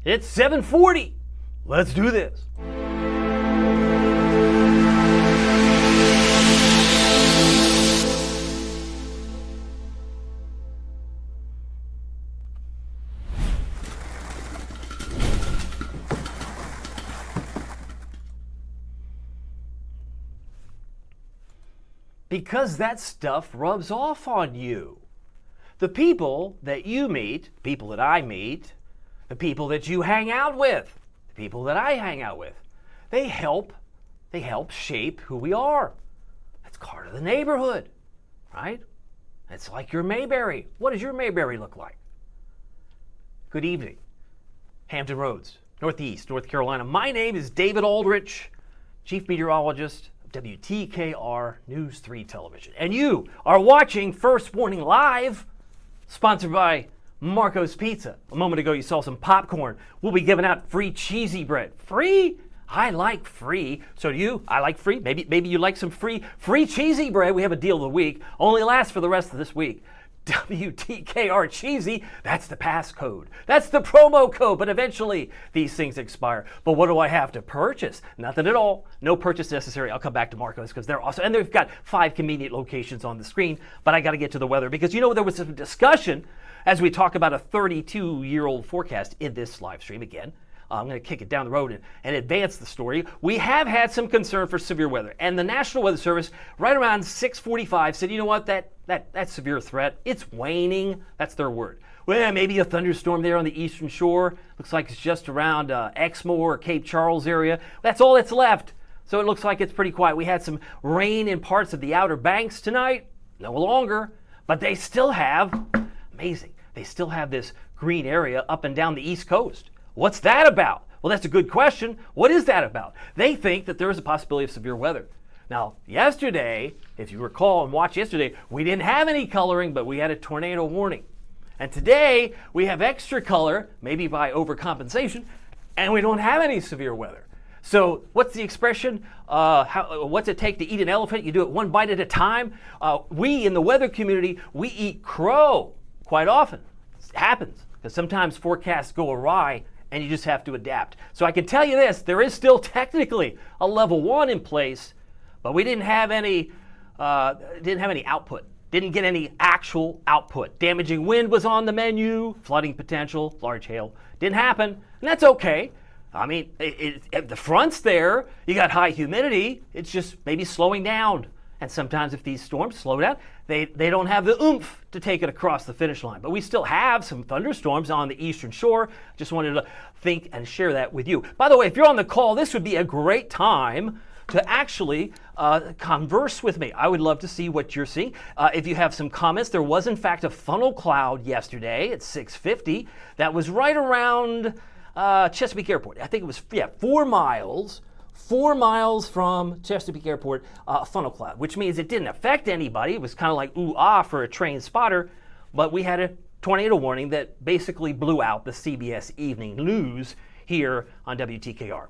It's 7:40. Let's do this. Because that stuff rubs off on you. The people that you meet, people that I meet, the people that you hang out with, the people that I hang out with, they help shape who we are. That's part of the neighborhood, right? It's like your Mayberry. What does your Mayberry look like? Good evening. Hampton Roads, Northeast, North Carolina. My name is David Aldrich, Chief Meteorologist of WTKR News 3 Television. And you are watching First Warning Live, sponsored by Marco's Pizza. A moment ago, you saw some popcorn. We'll be giving out free cheesy bread. Free? I like free. So do you? I like free. Maybe you like some free cheesy bread. We have a deal of the week. Only lasts for the rest of this week. WTKR Cheesy, that's the passcode. That's the promo code, but eventually these things expire. But what do I have to purchase? Nothing at all. No purchase necessary. I'll come back to Marco's because they're awesome. And they've got 5 convenient locations on the screen, but I got to get to the weather because there was some discussion as we talk about a 32-year-old forecast in this live stream again. I'm going to kick it down the road and advance the story. We have had some concern for severe weather, and the National Weather Service, right around 6:45, said, you know what, that severe threat, it's waning. That's their word. Well, maybe a thunderstorm there on the eastern shore. Looks like it's just around Exmoor or Cape Charles area. That's all that's left. So it looks like it's pretty quiet. We had some rain in parts of the Outer Banks tonight. No longer, but they still have, amazing, they still have this green area up and down the East Coast. What's that about? Well, that's a good question. What is that about? They think that there is a possibility of severe weather. Now, yesterday, if you recall and watch yesterday, we didn't have any coloring, but we had a tornado warning. And today, we have extra color, maybe by overcompensation, and we don't have any severe weather. So what's the expression? What's it take to eat an elephant? You do it one bite at a time. We in the weather community, we eat crow quite often. It happens because sometimes forecasts go awry and you just have to adapt. So I can tell you this, there is still technically a level 1 in place, but we didn't have any output. Didn't get any actual output. Damaging wind was on the menu, flooding potential, large hail. Didn't happen, and that's okay. I mean, the front's there, you got high humidity, it's just maybe slowing down. And sometimes if these storms slow down, they don't have the oomph to take it across the finish line. But we still have some thunderstorms on the eastern shore. Just wanted to think and share that with you. By the way, if you're on the call, this would be a great time to actually converse with me. I would love to see what you're seeing. If you have some comments, there was in fact a funnel cloud yesterday at 6:50 that was right around Chesapeake Airport. I think it was 4 miles from Chesapeake Airport, funnel cloud, which means it didn't affect anybody. It was kind of like ooh-ah for a trained spotter, but we had a tornado warning that basically blew out the CBS Evening News here on WTKR.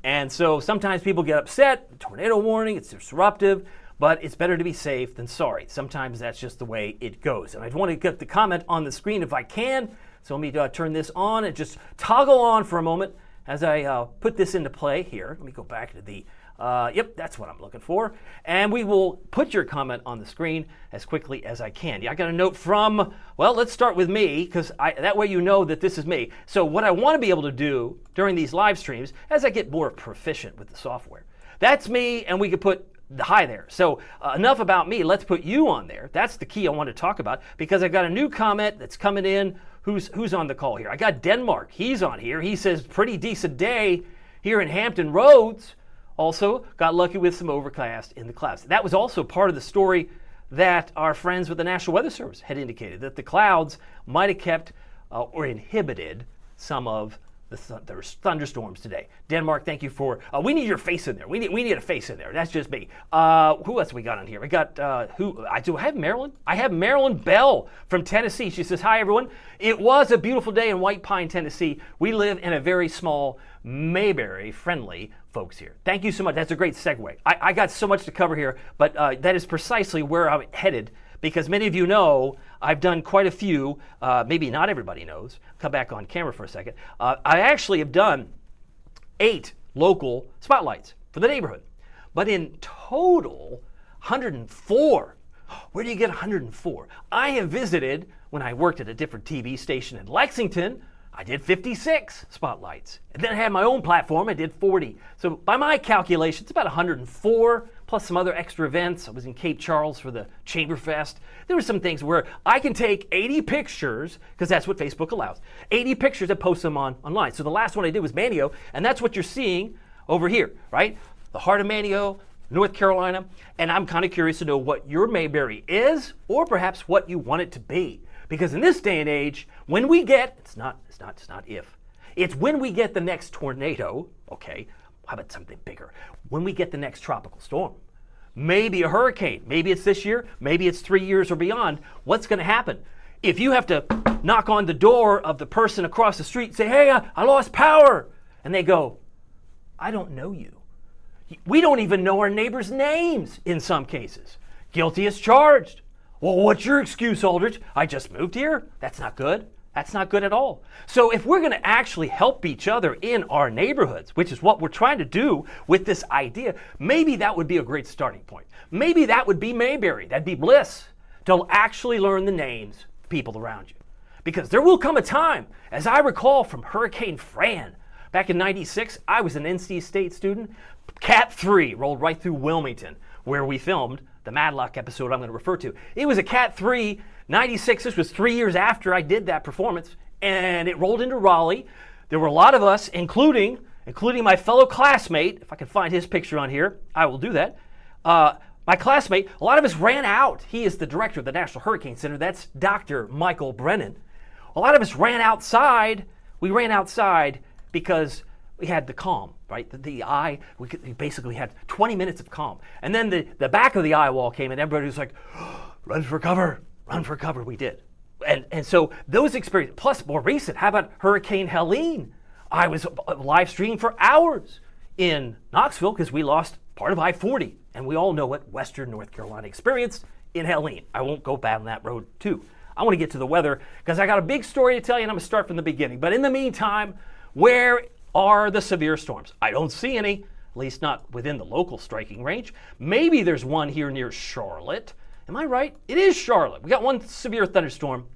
And so sometimes people get upset, tornado warning, it's disruptive, but it's better to be safe than sorry. Sometimes that's just the way it goes. And I want to get the comment on the screen if I can, so let me turn this on and just toggle on for a moment as I put this into play here. Let me go back to the, yep, that's what I'm looking for. And we will put your comment on the screen as quickly as I can. Yeah, I got a note from, well, let's start with me, because that way you know that this is me. So what I want to be able to do during these live streams, as I get more proficient with the software, that's me, and we could put the hi there. So enough about me, let's put you on there. That's the key I want to talk about, because I got a new comment that's coming in. Who's on the call here? I got Denmark. He's on here. He says, pretty decent day here in Hampton Roads. Also, got lucky with some overcast in the clouds. That was also part of the story that our friends with the National Weather Service had indicated, that the clouds might have kept or inhibited some of the thunderstorms today. Denmark, thank you for, we need your face in there. We need a face in there. That's just me. Who else we got on here? We got, I have Marilyn. I have Marilyn Bell from Tennessee. She says, hi everyone. It was a beautiful day in White Pine, Tennessee. We live in a very small Mayberry friendly folks here. Thank you so much. That's a great segue. I got so much to cover here, but that is precisely where I'm headed, because many of you know I've done quite a few. Maybe not everybody knows. Come back on camera for a second. I actually have done 8 local spotlights for the neighborhood. But in total, 104. Where do you get 104? I have visited, when I worked at a different TV station in Lexington, I did 56 spotlights. And then I had my own platform, I did 40. So by my calculations, about 104, plus some other extra events. I was in Cape Charles for the Chamber Fest. There were some things where I can take 80 pictures, because that's what Facebook allows, 80 pictures and post them online. So the last one I did was Manteo, and that's what you're seeing over here, right? The heart of Manteo, North Carolina, and I'm kind of curious to know what your Mayberry is, or perhaps what you want it to be. Because in this day and age, when we get, it's not if, it's when we get the next tornado, okay, how about something bigger? When we get the next tropical storm, maybe a hurricane, maybe it's this year, maybe it's 3 years or beyond, what's going to happen? If you have to knock on the door of the person across the street and say, hey, I lost power, and they go, I don't know you. We don't even know our neighbors' names in some cases. Guilty as charged. Well, what's your excuse, Aldrich? I just moved here? That's not good. That's not good at all. So if we're going to actually help each other in our neighborhoods, which is what we're trying to do with this idea, maybe that would be a great starting point. Maybe that would be Mayberry. That'd be bliss to actually learn the names of people around you. Because there will come a time, as I recall from Hurricane Fran, back in '96, I was an NC State student. Cat 3 rolled right through Wilmington, where we filmed the Madlock episode I'm going to refer to. It was a Cat 3, 96. This was 3 years after I did that performance, and it rolled into Raleigh. There were a lot of us, including my fellow classmate. If I can find his picture on here, I will do that. My classmate, a lot of us ran out. He is the director of the National Hurricane Center. That's Dr. Michael Brennan. A lot of us ran outside. We ran outside because we had the calm, right? The eye, we basically had 20 minutes of calm. And then the back of the eye wall came and everybody was like, run for cover, run for cover. We did. And so those experiences, plus more recent, how about Hurricane Helene? I was live streaming for hours in Knoxville because we lost part of I-40. And we all know what Western North Carolina experienced in Helene. I won't go down that road too. I want to get to the weather because I got a big story to tell you and I'm going to start from the beginning. But in the meantime, where are the severe storms? I don't see any, at least not within the local striking range. Maybe there's one here near Charlotte. Am I right? It is Charlotte. We got one severe thunderstorm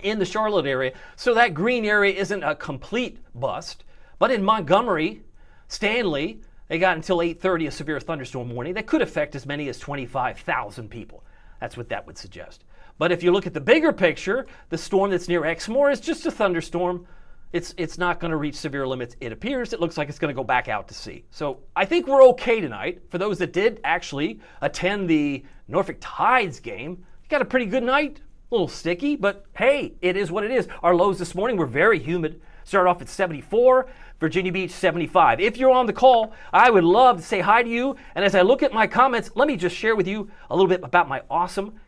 in the Charlotte area, so that green area isn't a complete bust. But in Montgomery, Stanley, they got until 8:30 a severe thunderstorm warning that could affect as many as 25,000 people. That's what that would suggest. But if you look at the bigger picture, the storm that's near Exmoor is just a thunderstorm. It's not going to reach severe limits, it appears. It looks like it's going to go back out to sea. So I think we're okay tonight. For those that did actually attend the Norfolk Tides game, you got a pretty good night. A little sticky, but hey, it is what it is. Our lows this morning were very humid. Started off at 74, Virginia Beach 75. If you're on the call, I would love to say hi to you. And as I look at my comments, let me just share with you a little bit about my awesome,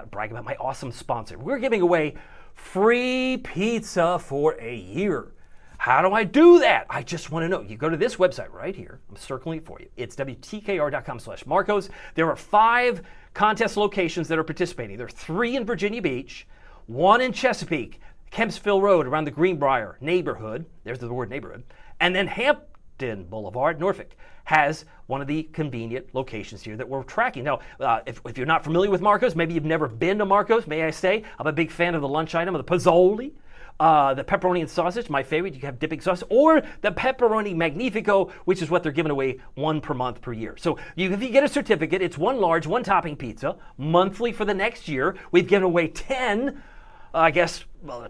brag about my awesome sponsor. We're giving away free pizza for a year. How do I do that? I just want to know. You go to this website right here. I'm circling it for you. It's WTKR.com/Marcos. There are 5 contest locations that are participating. There are 3 in Virginia Beach, 1 in Chesapeake, Kempsville Road around the Greenbrier neighborhood. There's the word neighborhood. And then Hampton Boulevard, Norfolk, has one of the convenient locations here that we're tracking. Now, if you're not familiar with Marcos, maybe you've never been to Marcos, may I say, I'm a big fan of the lunch item of the Pozzoli, the pepperoni and sausage, my favorite. You can have dipping sauce, or the pepperoni magnifico, which is what they're giving away 1 per month per year. So if you get a certificate, it's 1 large, 1 topping pizza, monthly for the next year. We've given away 10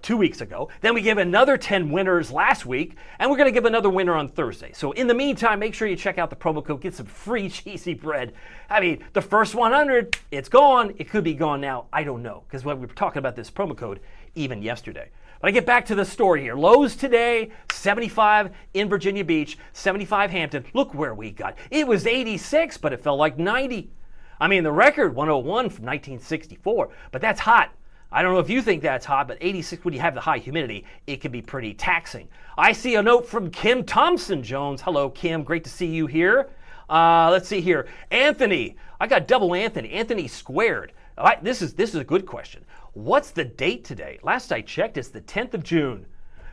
2 weeks ago. Then we gave another 10 winners last week, and we're going to give another winner on Thursday. So in the meantime, make sure you check out the promo code, get some free cheesy bread. I mean, the first 100, it's gone. It could be gone now. I don't know, because we were talking about this promo code even yesterday. But I get back to the story here. Lows today, 75 in Virginia Beach, 75 Hampton. Look where we got. It was 86, but it felt like 90. I mean, the record, 101 from 1964, but that's hot. I don't know if you think that's hot, but 86, when you have the high humidity, it can be pretty taxing. I see a note from Kim Thompson-Jones. Hello, Kim. Great to see you here. Let's see here. Anthony. I got double Anthony. Anthony squared. All right, this is a good question. What's the date today? Last I checked, it's the 10th of June.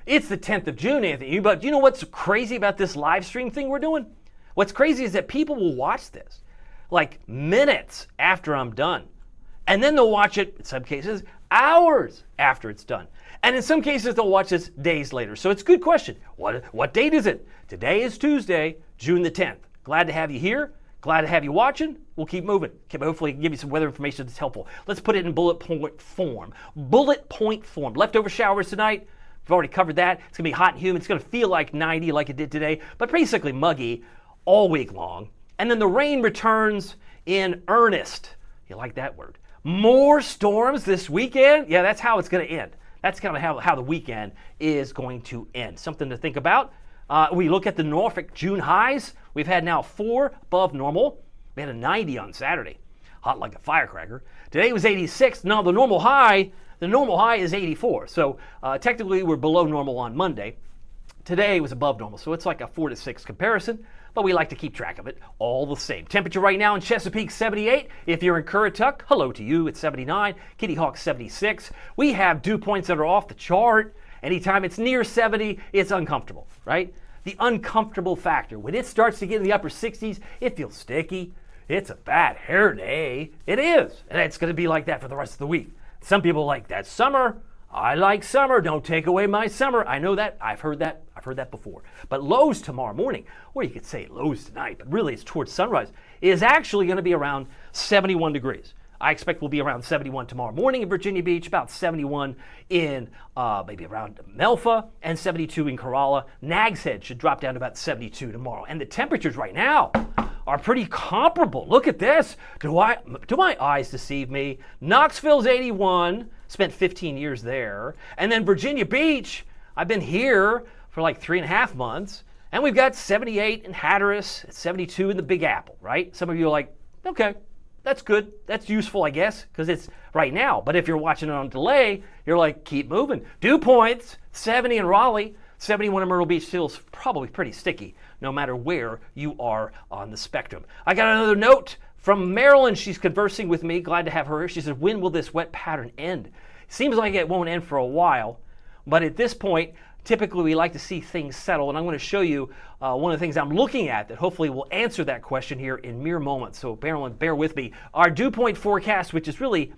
It's the 10th of June, Anthony. But you know what's crazy about this live stream thing we're doing? What's crazy is that people will watch this like minutes after I'm done. And then they'll watch it, in some cases, hours after it's done. And in some cases, they'll watch this days later. So it's a good question. What date is it? Today is Tuesday, June the 10th. Glad to have you here. Glad to have you watching. We'll keep moving. Hopefully give you some weather information that's helpful. Let's put it in bullet point form. Bullet point form. Leftover showers tonight. We've already covered that. It's going to be hot and humid. It's going to feel like 90 like it did today, but basically muggy all week long. And then the rain returns in earnest. You like that word? More storms this weekend? Yeah, that's how it's going to end. That's kind of how the weekend is going to end. Something to think about. We look at the Norfolk June highs. We've had now 4 above normal. We had a 90 on Saturday. Hot like a firecracker. Today was 86. Now the normal high is 84. So technically we're below normal on Monday. Today was above normal. So it's like a 4 to 6 comparison. But we like to keep track of it all the same. Temperature right now in Chesapeake, 78. If you're in Currituck, hello to you, it's 79. Kitty Hawk, 76. We have dew points that are off the chart. Anytime it's near 70, it's uncomfortable, right? The uncomfortable factor. When it starts to get in the upper 60s, it feels sticky. It's a bad hair day. It is. And it's going to be like that for the rest of the week. Some people like that summer. I like summer. Don't take away my summer. I know that. I've heard that before. But lows tomorrow morning, or you could say lows tonight, but really it's towards sunrise, is actually going to be around 71 degrees. I expect we'll be around 71 tomorrow morning in Virginia Beach, about 71 in maybe around Melfa, and 72 in Corolla. Nags Head should drop down to about 72 tomorrow. And the temperatures right now are pretty comparable. Look at this. Do my eyes deceive me? Knoxville's 81, spent 15 years there. And then Virginia Beach, I've been here for like 3.5 months. And we've got 78 in Hatteras, 72 in the Big Apple, right? Some of you are like, okay, that's good. That's useful, I guess, because it's right now. But if you're watching it on delay, you're like, keep moving. Dew points, 70 in Raleigh, 71 in Myrtle Beach, still probably pretty sticky, no matter where you are on the spectrum. I got another note from Marilyn. She's conversing with me. Glad to have her here. She said, when will this wet pattern end? Seems like it won't end for a while, but at this point, typically we like to see things settle, and I'm going to show you one of the things I'm looking at that hopefully will answer that question here in mere moments. So Marilyn, bear with me. Our dew point forecast, which is really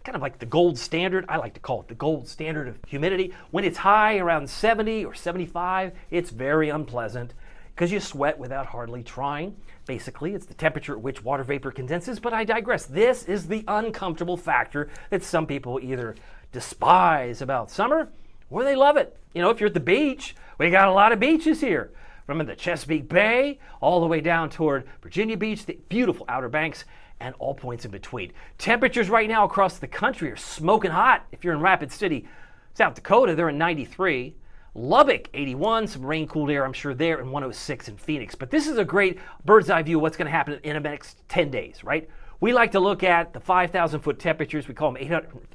kind of like the gold standard. I like to call it the gold standard of humidity. When it's high around 70 or 75, it's very unpleasant because you sweat without hardly trying. Basically, it's the temperature at which water vapor condenses, but I digress. This is the uncomfortable factor that some people either despise about summer or they love it. You know, if you're at the beach, we got a lot of beaches here. From the Chesapeake Bay all the way down toward Virginia Beach, the beautiful Outer Banks, and all points in between. Temperatures right now across the country are smoking hot. If you're in Rapid City, South Dakota, they're in 93. Lubbock, 81, some rain-cooled air, I'm sure there, and 106 in Phoenix. But this is a great bird's eye view of what's going to happen in the next 10 days, right? We like to look at the 5,000-foot temperatures. We call them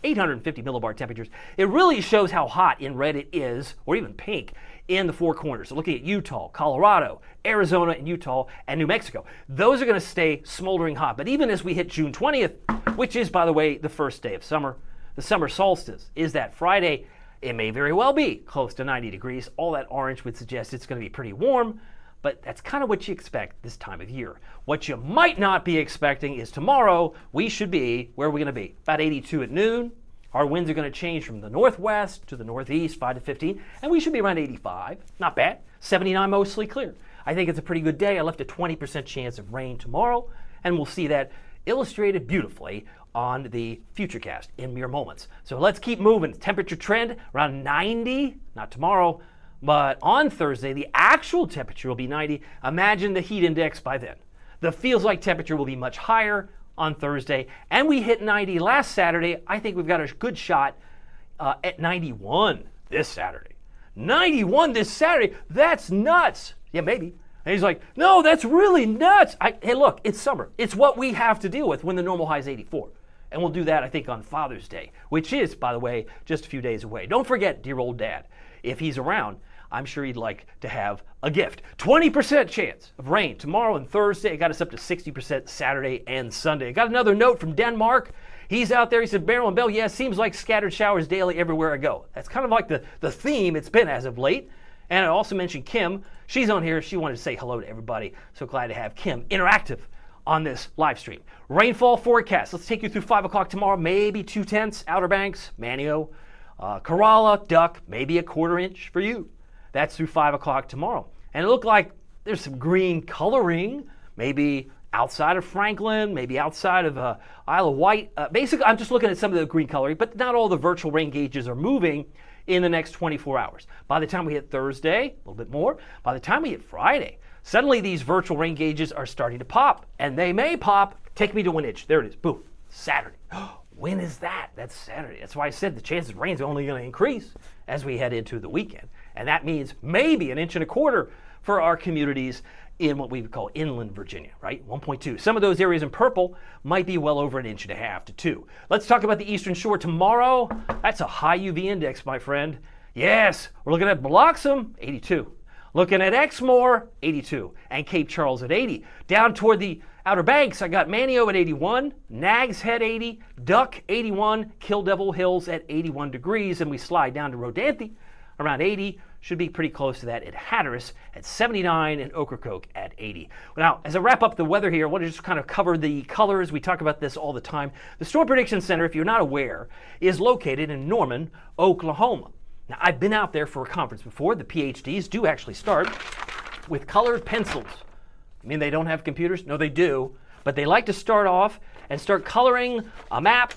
850 millibar temperatures. It really shows how hot in red it is, or even pink, in the Four Corners. So looking at Utah, Colorado, Arizona, and Utah, and New Mexico. Those are going to stay smoldering hot. But even as we hit June 20th, which is, by the way, the first day of summer, the summer solstice is that Friday. It may very well be close to 90 degrees. All that orange would suggest it's going to be pretty warm. But that's kind of what you expect this time of year. What you might not be expecting is tomorrow we should be, where are we going to be? About 82 at noon. Our winds are going to change from the northwest to the northeast, 5 to 15, and we should be around 85. Not bad. 79 mostly clear. I think it's a pretty good day. I left a 20% chance of rain tomorrow, and we'll see that illustrated beautifully on the Futurecast in mere moments. So let's keep moving. Temperature trend around 90, not tomorrow, but on Thursday, the actual temperature will be 90. Imagine the heat index by then. The feels like temperature will be much higher on Thursday, and we hit 90 last Saturday. I think we've got a good shot at 91 this Saturday. 91 this Saturday? That's nuts. Yeah, maybe. And he's like, no, that's really nuts. Hey, look, it's summer. It's what we have to deal with when the normal high is 84. And we'll do that, I think, on Father's Day, which is, by the way, just a few days away. Don't forget, dear old dad, if he's around, I'm sure he'd like to have a gift. 20% chance of rain tomorrow and Thursday. It got us up to 60% Saturday and Sunday. I got another note from Denmark. He's out there. He said, Marilyn Bell, yeah, seems like scattered showers daily everywhere I go. That's kind of like the theme it's been as of late. And I also mentioned Kim. She's on here. She wanted to say hello to everybody. So glad to have Kim interactive on this live stream. Rainfall forecast. Let's take you through 5 o'clock tomorrow. Maybe 2/10, Outer Banks, Manio, Corolla, Duck, maybe a 1/4 inch for you. That's through 5 o'clock tomorrow. And it looked like there's some green coloring, maybe outside of Franklin, maybe outside of Isle of Wight. Basically, I'm just looking at some of the green coloring, but not all the virtual rain gauges are moving in the next 24 hours. By the time we hit Thursday, a little bit more. By the time we hit Friday, suddenly these virtual rain gauges are starting to pop, and they may pop. Take me to 1 inch. There it is. Boom. Saturday. When is that? That's Saturday. That's why I said the chances of rain is only going to increase as we head into the weekend. And that means maybe 1.25 inches for our communities in what we would call inland Virginia, right? 1.2. Some of those areas in purple might be well over 1.5 inches to 2. Let's talk about the Eastern Shore tomorrow. That's a high UV index, my friend. Yes, we're looking at Biloxi, 82. Looking at Exmoor, 82. And Cape Charles at 80. Down toward the Outer Banks, I got Manio at 81, Nags Head 80, Duck 81, Kill Devil Hills at 81 degrees, and we slide down to Rodanthe around 80. Should be pretty close to that at Hatteras at 79 and Ocracoke at 80. Now, as I wrap up the weather here, I want to just kind of cover the colors. We talk about this all the time. The Storm Prediction Center, if you're not aware, is located in Norman, Oklahoma. Now, I've been out there for a conference before. The PhDs do actually start with colored pencils. I mean, they don't have computers? No, they do. But they like to start off and start coloring a map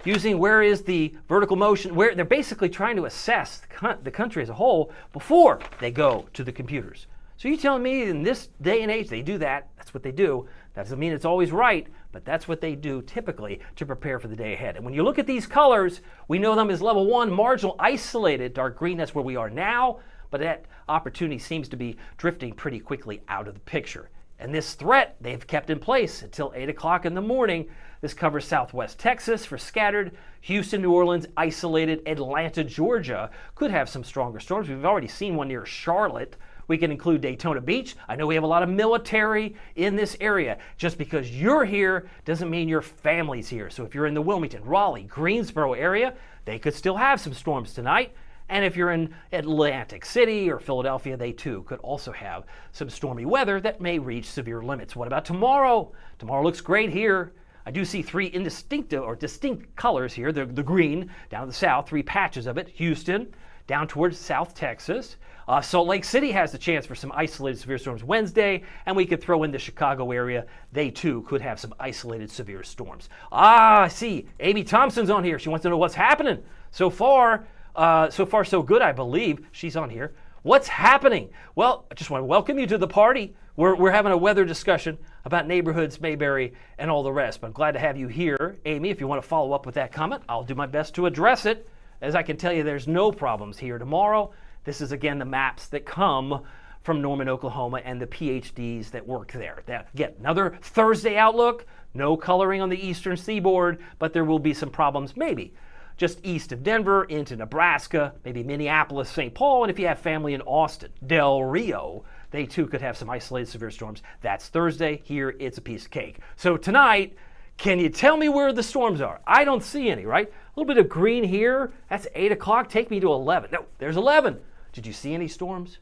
using where is the vertical motion, where they're basically trying to assess the country as a whole before they go to the computers. So you're telling me in this day and age they do that? That's what they do. That doesn't mean it's always right, but that's what they do typically to prepare for the day ahead. And when you look at these colors, we know them as level 1, marginal, isolated, dark green. That's where we are now, but that opportunity seems to be drifting pretty quickly out of the picture. And this threat they've kept in place until 8 o'clock in the morning. This covers southwest Texas for scattered, Houston, New Orleans, isolated, Atlanta, Georgia could have some stronger storms. We've already seen one near Charlotte. We can include Daytona Beach. I know we have a lot of military in this area. Just because you're here doesn't mean your family's here. So if you're in the Wilmington, Raleigh, Greensboro area, they could still have some storms tonight. And if you're in Atlantic City or Philadelphia, they too could also have some stormy weather that may reach severe limits. What about tomorrow? Tomorrow looks great here. I do see 3 distinct colors here. The green down to the south, 3 patches of it. Houston, down towards South Texas. Salt Lake City has the chance for some isolated severe storms Wednesday, and we could throw in the Chicago area. They too could have some isolated severe storms. I see. Amy Thompson's on here. She wants to know what's happening. So far, so good, I believe. She's on here. What's happening? Well, I just want to welcome you to the party. We're having a weather discussion about neighborhoods, Mayberry, and all the rest. But I'm glad to have you here, Amy. If you want to follow up with that comment, I'll do my best to address it. As I can tell you, there's no problems here tomorrow. This is, again, the maps that come from Norman, Oklahoma, and the PhDs that work there. Again, another Thursday outlook. No coloring on the eastern seaboard, but there will be some problems, maybe just east of Denver into Nebraska, maybe Minneapolis, St. Paul, and if you have family in Austin, Del Rio, they too could have some isolated severe storms. That's Thursday. Here, it's a piece of cake. So tonight, can you tell me where the storms are? I don't see any, right? A little bit of green here. That's 8 o'clock. Take me to 11. No, there's 11. Did you see any storms?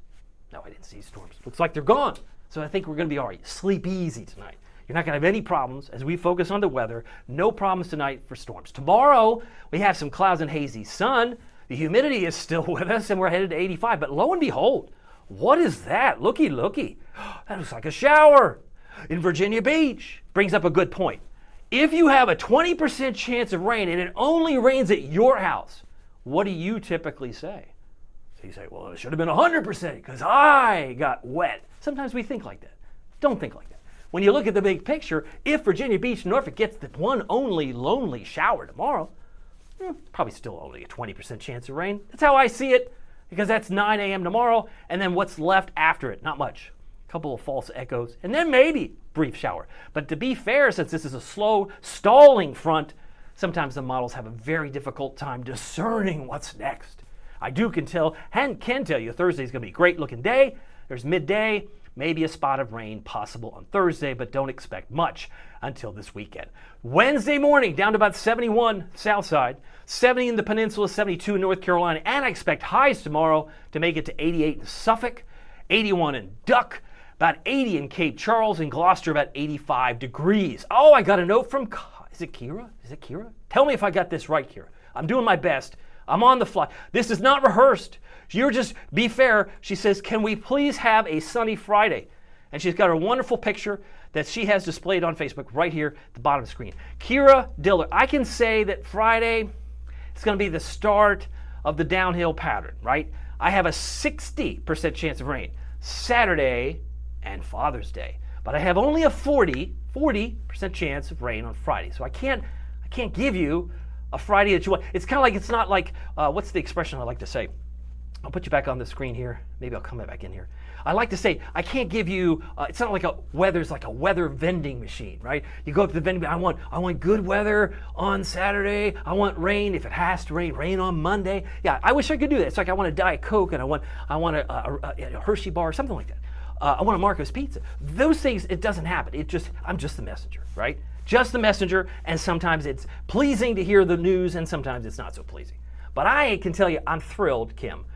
No, I didn't see storms. Looks like they're gone. So I think we're going to be all right. Sleep easy tonight. You're not going to have any problems as we focus on the weather. No problems tonight for storms. Tomorrow, we have some clouds and hazy sun. The humidity is still with us, and we're headed to 85. But lo and behold, what is that? Looky, looky. That looks like a shower in Virginia Beach. Brings up a good point. If you have a 20% chance of rain and it only rains at your house, what do you typically say? So you say, well, it should have been 100% because I got wet. Sometimes we think like that. Don't think like that. When you look at the big picture, if Virginia Beach, Norfolk gets the one only lonely shower tomorrow, probably still only a 20% chance of rain. That's how I see it, because that's 9 a.m. tomorrow, and then what's left after it? Not much. A couple of false echoes, and then maybe brief shower. But to be fair, since this is a slow, stalling front, sometimes the models have a very difficult time discerning what's next. I can tell you Thursday is going to be a great looking day. There's midday, maybe a spot of rain possible on Thursday, but don't expect much until this weekend. Wednesday morning, down to about 71 south side, 70 in the peninsula, 72 in North Carolina, and I expect highs tomorrow to make it to 88 in Suffolk, 81 in Duck, about 80 in Cape Charles, and Gloucester about 85 degrees. Oh, I got a note from, is it Kira? Is it Kira? Tell me if I got this right, Kira. I'm doing my best. I'm on the fly. This is not rehearsed. You're just, be fair. She says, can we please have a sunny Friday? And she's got a wonderful picture that she has displayed on Facebook right here at the bottom of the screen. Kira Diller, I can say that Friday is going to be the start of the downhill pattern, right? I have a 60% chance of rain Saturday and Father's Day, but I have only a 40% chance of rain on Friday. So I can't give you a Friday that you want. It's kind of like, it's not like, what's the expression I like to say? I'll put you back on the screen here. Maybe I'll come back in here. I like to say, I can't give you, it's not like weather's like a weather vending machine, right? You go up to the vending machine, I want good weather on Saturday. I want rain, if it has to rain, rain on Monday. Yeah, I wish I could do that. It's like I want a Diet Coke and I want a Hershey bar, something like that. I want a Marco's Pizza. Those things, it doesn't happen. I'm just the messenger, right? Just the messenger, and sometimes it's pleasing to hear the news and sometimes it's not so pleasing. But I can tell you, I'm thrilled, Kira,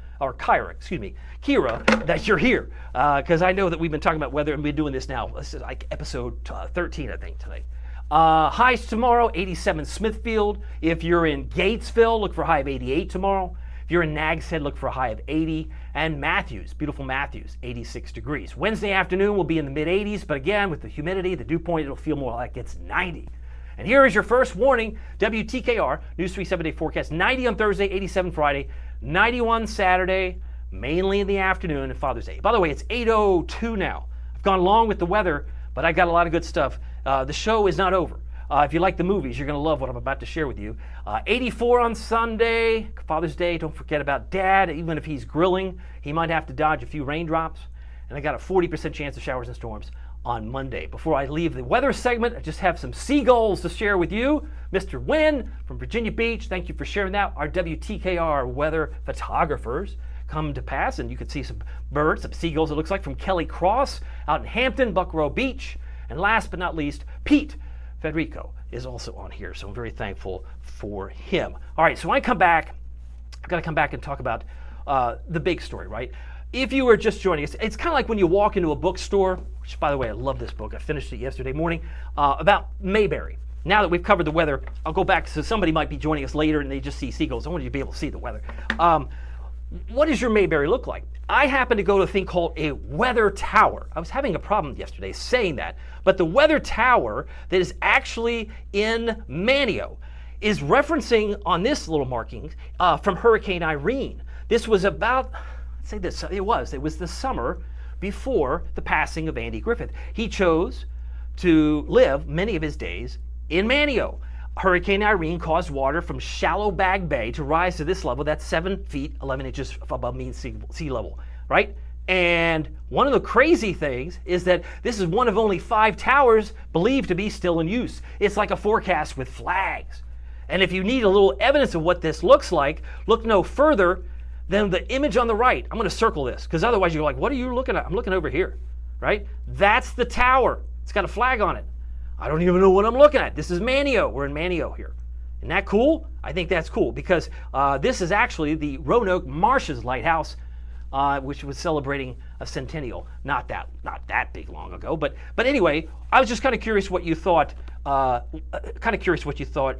that you're here, because I know that we've been talking about weather and we've been doing this now. This is like episode 13, I think, today. Highs tomorrow, 87 Smithfield. If you're in Gatesville, look for a high of 88 tomorrow. If you're in Nags Head, look for a high of 80. And Matthews, beautiful Matthews, 86 degrees. Wednesday afternoon will be in the mid-80s, but again, with the humidity, the dew point, it'll feel more like it's 90. And here is your first warning, WTKR, News 3 7-day forecast, 90 on Thursday, 87 Friday, 91 Saturday, mainly in the afternoon, and Father's Day. By the way, it's 8:02 now. I've gone along with the weather, but I got a lot of good stuff. The show is not over. If you like the movies, you're going to love what I'm about to share with you. 84 on Sunday, Father's Day. Don't forget about Dad. Even if he's grilling, he might have to dodge a few raindrops. And I got a 40% chance of showers and storms on Monday. Before I leave the weather segment, I just have some seagulls to share with you. Mr. Wynn from Virginia Beach, thank you for sharing that. Our WTKR weather photographers come to pass, and you can see some birds, some seagulls, it looks like, from Kelly Cross out in Hampton, Buckrow Beach. And last but not least, Pete Federico is also on here, so I'm very thankful for him. All right, so when I come back, I've got to come back and talk about the big story, right? If you are just joining us, it's kind of like when you walk into a bookstore, which, by the way, I love this book. I finished it yesterday morning, about Mayberry. Now that we've covered the weather, I'll go back, so somebody might be joining us later and they just see seagulls. I want you to be able to see the weather. What does your Mayberry look like? I happen to go to a thing called a weather tower. I was having a problem yesterday saying that, but the weather tower that is actually in Manio is referencing on this little marking from Hurricane Irene. This was about, let's say this, it was the summer before the passing of Andy Griffith. He chose to live many of his days in Manio. Hurricane Irene caused water from Shallow Bag Bay to rise to this level. That's 7 feet, 11 inches above mean sea level, right? And one of the crazy things is that this is one of only 5 towers believed to be still in use. It's like a forecast with flags. And if you need a little evidence of what this looks like, look no further than the image on the right. I'm going to circle this because otherwise you're like, what are you looking at? I'm looking over here, right? That's the tower. It's got a flag on it. I don't even know what I'm looking at. This is Manio. We're in Manio here. Isn't that cool? I think that's cool because this is actually the Roanoke Marshes Lighthouse, which was celebrating a centennial not that big long ago. But anyway, I was just kind of curious what you thought.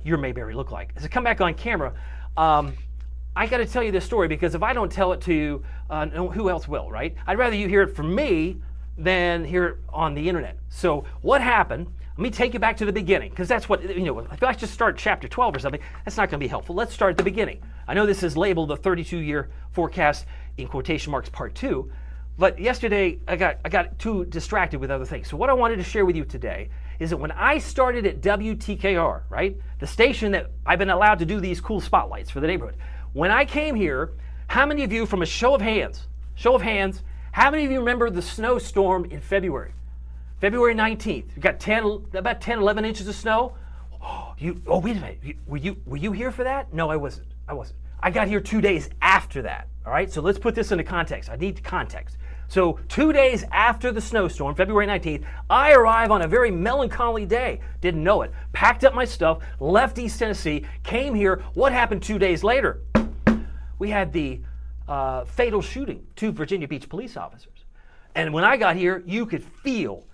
Your Mayberry looked like. As I come back on camera, I got to tell you this story because if I don't tell it to you, who else will, right? I'd rather you hear it from me than hear it on the internet. So what happened? Let me take you back to the beginning, because that's what, if I just start chapter 12 or something, that's not going to be helpful. Let's start at the beginning. I know this is labeled the 32-year forecast in quotation marks part 2, but yesterday I got too distracted with other things. So what I wanted to share with you today is that when I started at WTKR, right, the station that I've been allowed to do these cool spotlights for the neighborhood, when I came here, how many of you, from a show of hands, how many of you remember the snowstorm in February? February 19th, we got about 10, 11 inches of snow. Oh, wait a minute, were you here for that? No, I wasn't. I got here 2 days after that, all right? So let's put this into context. I need context. So 2 days after the snowstorm, February 19th, I arrive on a very melancholy day. Didn't know it. Packed up my stuff, left East Tennessee, came here. What happened 2 days later? We had the fatal shooting, 2 Virginia Beach police officers. And when I got here, you could feel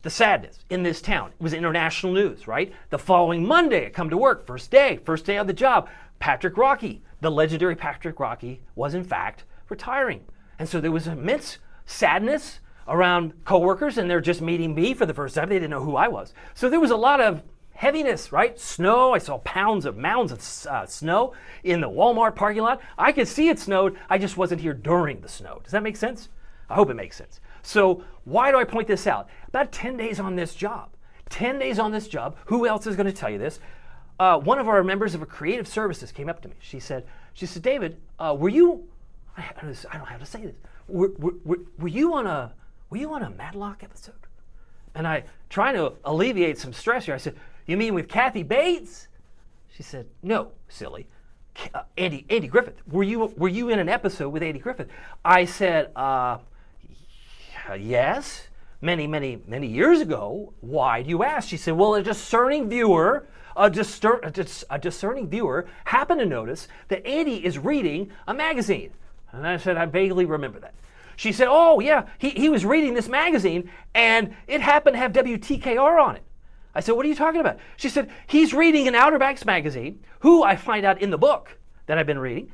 the sadness in this town. It was international news, right? The following Monday, I come to work, first day on the job. Patrick Rocky, the legendary Patrick Rocky, was in fact retiring. And so there was immense sadness around coworkers, and they're just meeting me for the first time. They didn't know who I was. So there was a lot of heaviness, right? Snow. I saw mounds of snow in the Walmart parking lot. I could see it snowed. I just wasn't here during the snow. Does that make sense? I hope it makes sense. So why do I point this out? About 10 days on this job. 10 days on this job. Who else is going to tell you this? One of our members of a creative services came up to me. She said, David, were you, I don't know how to say this. Were you on a Matlock episode? And I, trying to alleviate some stress here, I said, you mean with Kathy Bates? She said, no, silly. Andy Griffith. Were you in an episode with Andy Griffith? I said, yes, many years ago. Why do you ask? She said, well, a discerning viewer happened to notice that Andy is reading a magazine. And I said, I vaguely remember that. She said, oh yeah, he was reading this magazine and it happened to have WTKR on it. I said, what are you talking about? She said, he's reading an Outer Banks magazine, who I find out in the book that I've been reading,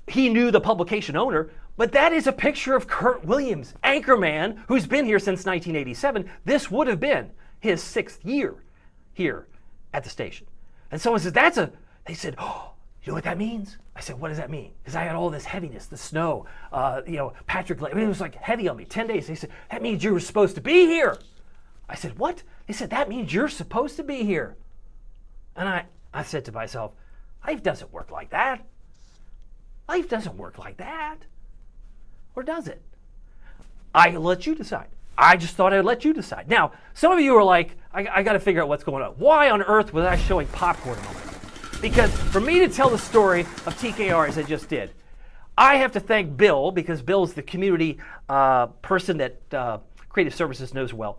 he knew the publication owner, but that is a picture of Kurt Williams, anchorman, who's been here since 1987. This would have been his 6th year here at the station. And someone says, they said, oh, you know what that means? I said, what does that mean? Because I had all this heaviness, the snow, Patrick, it was like heavy on me, 10 days. They said, that means you were supposed to be here. I said, what? They said, that means you're supposed to be here. And I said to myself, life doesn't work like that. Life doesn't work like that. Or does it? I let you decide. I just thought I'd let you decide. Now, some of you are like, I got to figure out what's going on. Why on earth was I showing popcorn a moment? Because for me to tell the story of TKR as I just did, I have to thank Bill, because Bill's the community person that Creative Services knows well.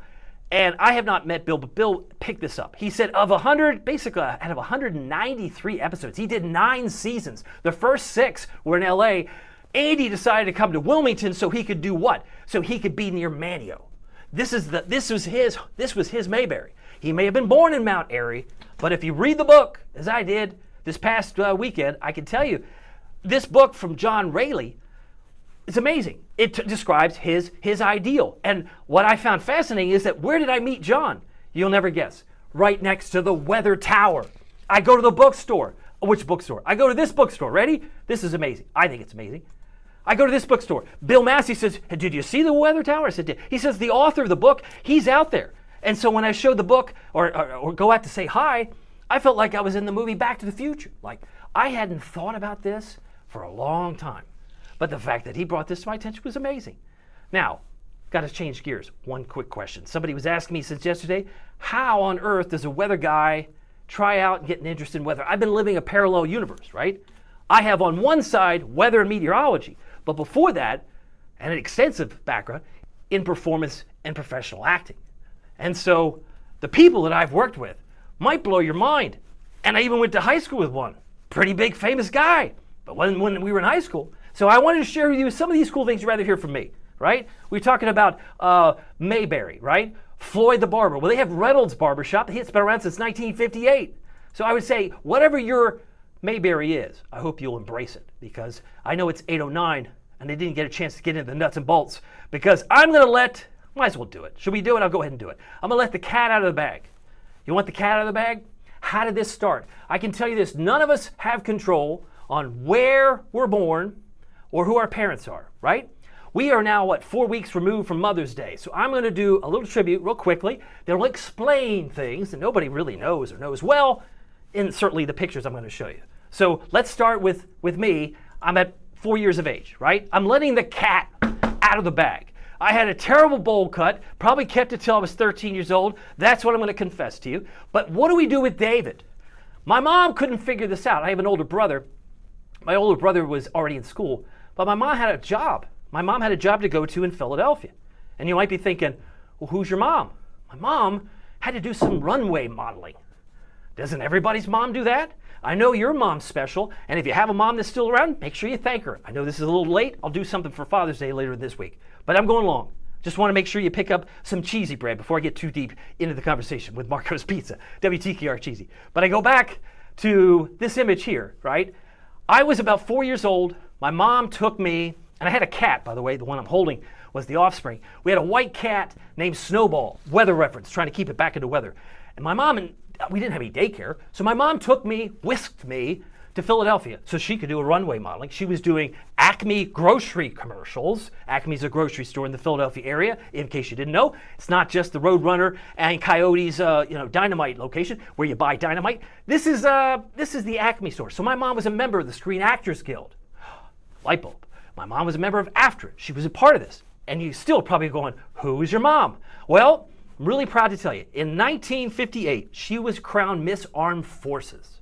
And I have not met Bill, but Bill picked this up. He said out of 193 episodes, he did 9 seasons. The first 6 were in LA. Andy decided to come to Wilmington so he could do what? So he could be near Manio. This was his Mayberry. He may have been born in Mount Airy, but if you read the book, as I did this past weekend, I can tell you, this book from John Rayleigh is amazing. It describes his ideal. And what I found fascinating is that, where did I meet John? You'll never guess. Right next to the Weather Tower. I go to the bookstore. Which bookstore? I go to this bookstore. Ready? This is amazing. I think it's amazing. I go to this bookstore. Bill Massey says, hey, did you see the Weather Tower? I said, did. He says, the author of the book, he's out there. And so when I showed the book or go out to say hi, I felt like I was in the movie Back to the Future. Like, I hadn't thought about this for a long time. But the fact that he brought this to my attention was amazing. Now, got to change gears. One quick question. Somebody was asking me since yesterday, how on earth does a weather guy try out and get an interest in weather? I've been living a parallel universe, right? I have on one side weather and meteorology, but before that, and an extensive background in performance and professional acting. And so the people that I've worked with might blow your mind. And I even went to high school with one. Pretty big, famous guy. But when we were in high school. So I wanted to share with you some of these cool things you'd rather hear from me, right? We're talking about Mayberry, right? Floyd the Barber. Well, they have Reynolds Barbershop. It's been around since 1958. So I would say, whatever your Mayberry is, I hope you'll embrace it, because I know it's 8:09 and they didn't get a chance to get into the nuts and bolts, because I'm going to might as well do it. Should we do it? I'll go ahead and do it. I'm going to let the cat out of the bag. You want the cat out of the bag? How did this start? I can tell you this, none of us have control on where we're born or who our parents are, right? We are now, 4 weeks removed from Mother's Day. So I'm going to do a little tribute real quickly that will explain things that nobody really knows or knows well, in certainly the pictures I'm going to show you. So let's start with me. I'm at 4 years of age, right? I'm letting the cat out of the bag. I had a terrible bowl cut, probably kept it till I was 13 years old. That's what I'm going to confess to you. But what do we do with David? My mom couldn't figure this out. I have an older brother. My older brother was already in school, but my mom had a job. my mom had a job to go to in Philadelphia. And you might be thinking, well, who's your mom? My mom had to do some runway modeling. Doesn't everybody's mom do that? I know your mom's special, and if you have a mom that's still around, make sure you thank her. I know this is a little late. I'll do something for Father's Day later this week, but I'm going long. Just want to make sure you pick up some cheesy bread before I get too deep into the conversation with Marco's Pizza, WTKR Cheesy. But I go back to this image here, right? I was about 4 years old. My mom took me, and I had a cat, by the way. The one I'm holding was the offspring. We had a white cat named Snowball, weather reference, trying to keep it back into weather. And my mom, and we didn't have any daycare, so my mom whisked me to Philadelphia so she could do a runway modeling. She was doing Acme grocery commercials. Acme's a grocery store in the Philadelphia area, in case you didn't know. It's not just the Roadrunner and Coyote's dynamite location where you buy dynamite. This is the Acme store. So my mom was a member of the Screen Actors Guild. Light bulb. My mom was a member of AFTRA. She was a part of this. And you're still probably going, who is your mom? Well, I'm really proud to tell you, in 1958, she was crowned Miss Armed Forces.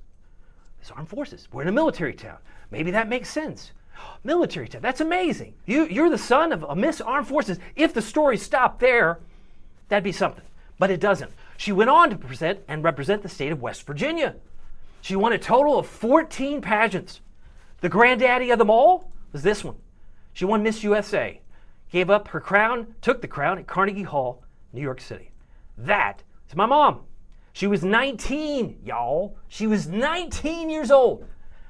Miss Armed Forces. We're in a military town. Maybe that makes sense. Military town. That's amazing. You're the son of a Miss Armed Forces. If the story stopped there, that'd be something. But it doesn't. She went on to represent the state of West Virginia. She won a total of 14 pageants. The granddaddy of them all was this one. She won Miss USA. Gave up her crown, took the crown at Carnegie Hall, New York City. That is my mom. She was 19, y'all. She was 19 years old.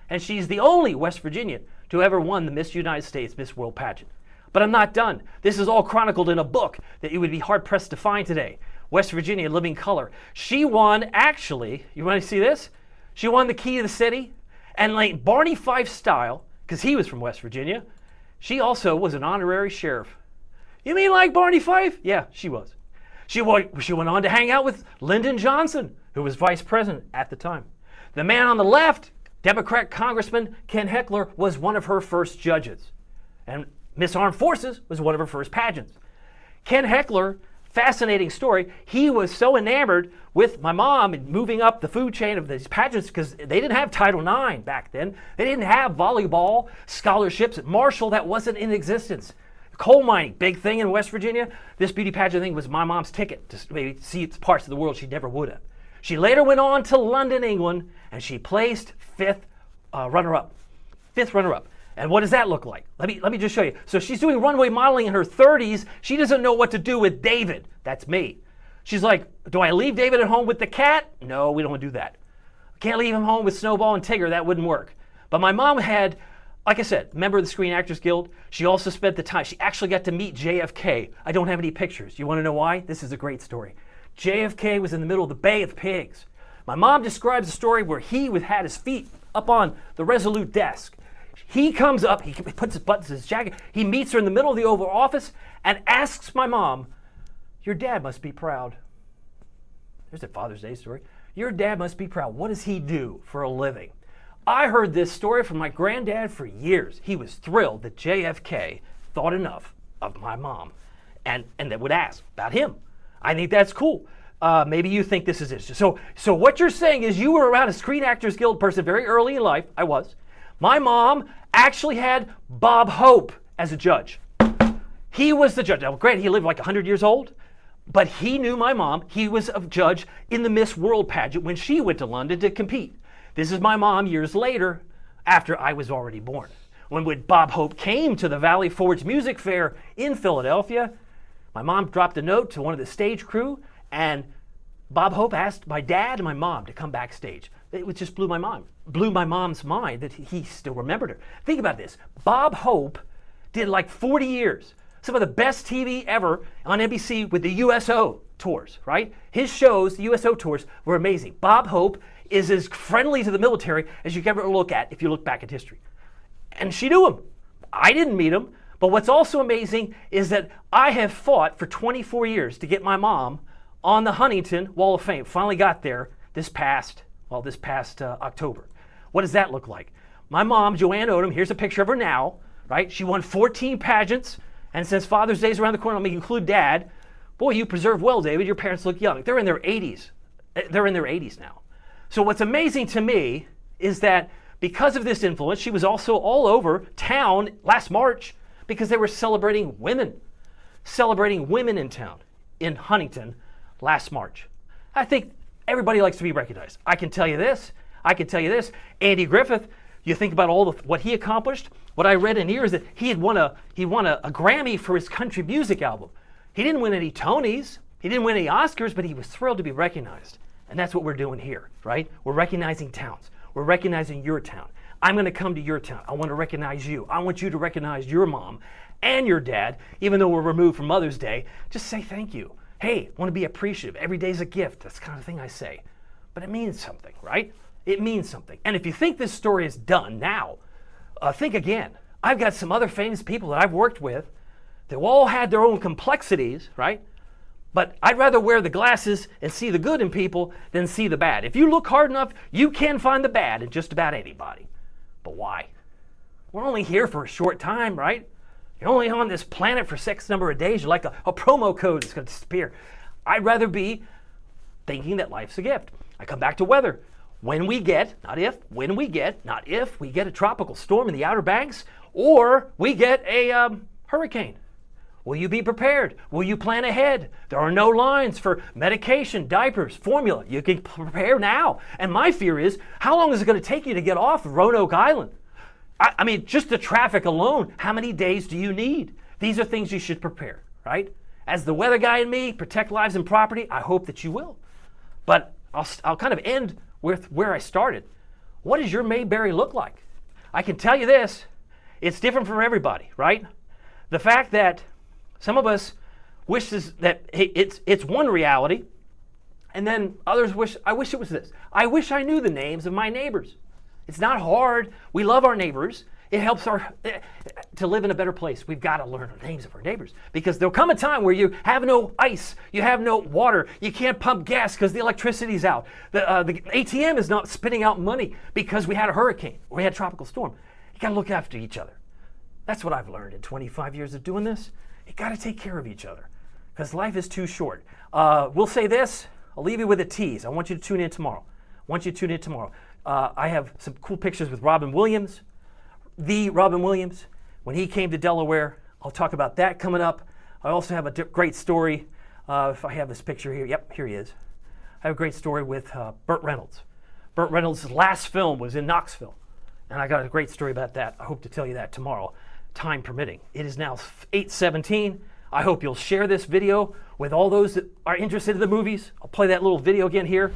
And she's the only West Virginian to ever won the Miss United States Miss World pageant. But I'm not done. This is all chronicled in a book that you would be hard-pressed to find today. West Virginia Living Color. She won, actually, you want to see this? She won the Key to the City. And like Barney Fife style, because he was from West Virginia, she also was an honorary sheriff. You mean like Barney Fife? Yeah, she was. She went on to hang out with Lyndon Johnson, who was vice president at the time. The man on the left, Democrat Congressman Ken Heckler, was one of her first judges. And Miss Armed Forces was one of her first pageants. Ken Heckler, fascinating story, he was so enamored with my mom and moving up the food chain of these pageants because they didn't have Title IX back then. They didn't have volleyball scholarships at Marshall. That wasn't in existence. Coal mining, big thing in West Virginia. This beauty pageant thing was my mom's ticket to maybe see parts of the world she never would have. She later went on to London, England, and she placed fifth runner-up. And what does that look like? Let me just show you. So she's doing runway modeling in her 30s. She doesn't know what to do with David. That's me. She's like, do I leave David at home with the cat? No, we don't want to do that. Can't leave him home with Snowball and Tigger. That wouldn't work. But my mom had, like I said, member of the Screen Actors Guild. She also spent the time. She actually got to meet JFK. I don't have any pictures. You want to know why? This is a great story. JFK was in the middle of the Bay of Pigs. My mom describes a story where he had his feet up on the Resolute desk. He comes up, he puts his buttons in his jacket, he meets her in the middle of the Oval Office and asks my mom, your dad must be proud. There's a Father's Day story. Your dad must be proud. What does he do for a living? I heard this story from my granddad for years. He was thrilled that JFK thought enough of my mom and that would ask about him. I think that's cool. Maybe you think this is it. So what you're saying is you were around a Screen Actors Guild person very early in life. I was. My mom actually had Bob Hope as a judge. He was the judge. Now, granted, he lived like 100 years old, but he knew my mom. He was a judge in the Miss World pageant when she went to London to compete. This is my mom years later, after I was already born. When Bob Hope came to the Valley Forge Music Fair in Philadelphia, my mom dropped a note to one of the stage crew, and Bob Hope asked my dad and my mom to come backstage. It just blew my mom's mind that he still remembered her. Think about this. Bob Hope did like 40 years. Some of the best TV ever on NBC with the USO tours, right? His shows, the USO tours, were amazing. Bob Hope is as friendly to the military as you can ever look at if you look back at history. And she knew him. I didn't meet him. But what's also amazing is that I have fought for 24 years to get my mom on the Huntington Wall of Fame. Finally got there this past October. What does that look like? My mom, Joanne Odom, here's a picture of her now, right? She won 14 pageants, and since Father's Day is around the corner, let me include Dad. Boy, you preserve well, David. Your parents look young. They're in their 80s. They're in their 80s now. So what's amazing to me is that because of this influence, she was also all over town last March. because they were celebrating women in town in Huntington last March. I think everybody likes to be recognized. I can tell you this. Andy Griffith, you think about what he accomplished. What I read in here is that he won a Grammy for his country music album. He didn't win any Tonys. He didn't win any Oscars, but he was thrilled to be recognized. And that's what we're doing here, right? We're recognizing towns. We're recognizing your town. I'm going to come to your town. I want to recognize you. I want you to recognize your mom and your dad, even though we're removed from Mother's Day. Just say thank you. Hey, I want to be appreciative. Every day's a gift. That's the kind of thing I say. But it means something, right? It means something. And if you think this story is done now, think again. I've got some other famous people that I've worked with. They all had their own complexities, right? But I'd rather wear the glasses and see the good in people than see the bad. If you look hard enough, you can find the bad in just about anybody. But why? We're only here for a short time, right? You're only on this planet for X number of days. You're like a promo code that's going to disappear. I'd rather be thinking that life's a gift. I come back to weather. When we get, not if, when we get, not if, we get a tropical storm in the Outer Banks, or we get a hurricane. Will you be prepared? Will you plan ahead? There are no lines for medication, diapers, formula. You can prepare now. And my fear is, how long is it going to take you to get off of Roanoke Island? I mean, just the traffic alone, how many days do you need? These are things you should prepare, right? As the weather guy in me, protect lives and property, I hope that you will. But I'll kind of end with where I started. What does your Mayberry look like? I can tell you this, it's different for everybody, right? The fact that some of us wishes that it's one reality, and then others wish, I wish it was this. I wish I knew the names of my neighbors. It's not hard. We love our neighbors. It helps to live in a better place. We've got to learn the names of our neighbors, because there'll come a time where you have no ice, you have no water, you can't pump gas because the electricity's out. The ATM is not spitting out money because we had a hurricane or we had a tropical storm. You got to look after each other. That's what I've learned in 25 years of doing this. You got to take care of each other because life is too short. We'll say this. I'll leave you with a tease. I want you to tune in tomorrow. I have some cool pictures with Robin Williams, the Robin Williams, when he came to Delaware. I'll talk about that coming up. I also have a great story. If I have this picture here. Yep, here he is. I have a great story with Burt Reynolds. Burt Reynolds' last film was in Knoxville, and I got a great story about that. I hope to tell you that tomorrow, time permitting. It is now 8:17. I hope you'll share this video with all those that are interested in the movies. I'll play that little video again here.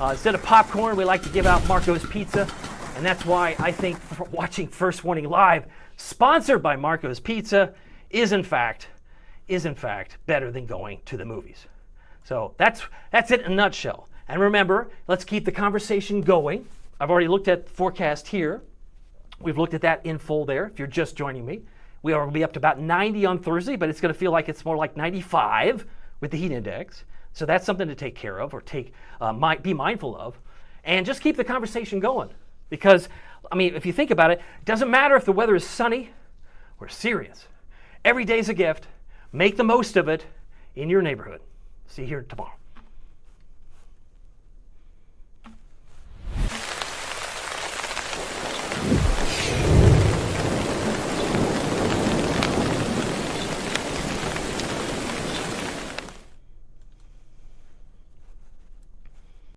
Instead of popcorn, we like to give out Marco's Pizza. And that's why I think watching First Warning Live, sponsored by Marco's Pizza, is in fact better than going to the movies. So that's it in a nutshell. And remember, let's keep the conversation going. I've already looked at the forecast here. We've looked at that in full there, if you're just joining me. We are going to be up to about 90 on Thursday, but it's going to feel like it's more like 95 with the heat index. So that's something to take care of or be mindful of. And just keep the conversation going. Because, I mean, if you think about it, it doesn't matter if the weather is sunny or serious. Every day's a gift. Make the most of it in your neighborhood. See you here tomorrow.